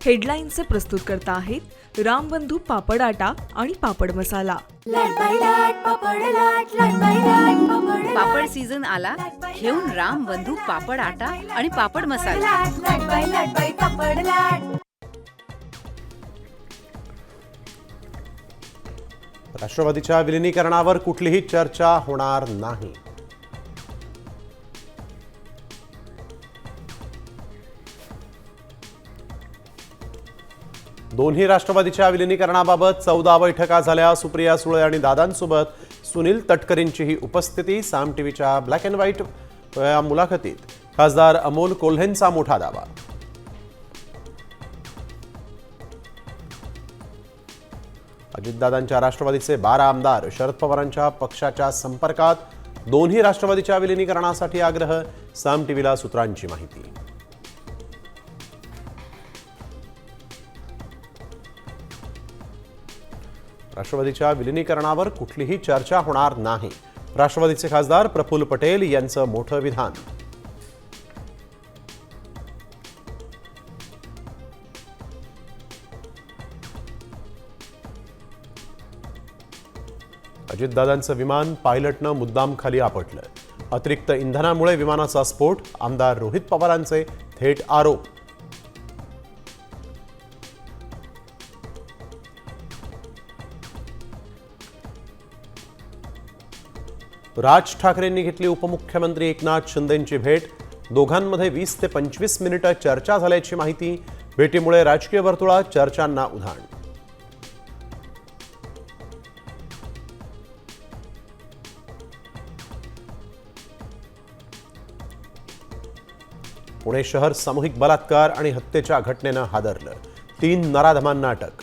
हेडलाईन्सचे प्रस्तुतकर्ता आहेत रामबंधू पापड आटा आणि पापड मसाला। पापड सीझन आला, घेऊन रामबंधू पापड आटा आणि पापड मसाला। राष्ट्रवादीच्या विलीनीकरणावर कुठलीही चर्चा होणार नाही। दोन्ही राष्ट्रवादीच्या विलीनीकरणाबाबत 14 बैठका झाल्या। सुप्रिया सुळे आणि दादांसोबत सुनील तटकरेंचीही उपस्थिती। साम टीव्हीच्या ब्लॅक अँड व्हाईट या मुलाखतीत खासदार अमोल कोल्हेंचा मोठा दावा। अजितदादांच्या राष्ट्रवादीचे 12 आमदार शरद पवारांच्या पक्षाच्या संपर्कात। दोन्ही राष्ट्रवादीच्या विलीनीकरणासाठी आग्रह। साम टीव्हीला सूत्रांची माहिती। राष्ट्रवादीच्या विलीनीकरणावर कुठलीही चर्चा होणार नाही। राष्ट्रवादीचे खासदार प्रफुल्ल पटेल यांचं मोठं विधान। अजितदादांचं विमान पायलटनं मुद्दाम खाली आपटलं। अतिरिक्त इंधनामुळे विमानाचा स्फोट। आमदार रोहित पवारांचे थेट आरोप। राज ठाकरेंनी घेतली उपमुख्यमंत्री एकनाथ शिंदेंची भेट। दोघांमध्ये 20 ते 25 मिनिटं चर्चा झाल्याची माहिती। भेटीमुळे राजकीय वर्तुळात चर्चांना उधाण। पुणे शहर सामूहिक बलात्कार आणि हत्येच्या घटनेनं हादरलं। 3 नराधमांना अटक।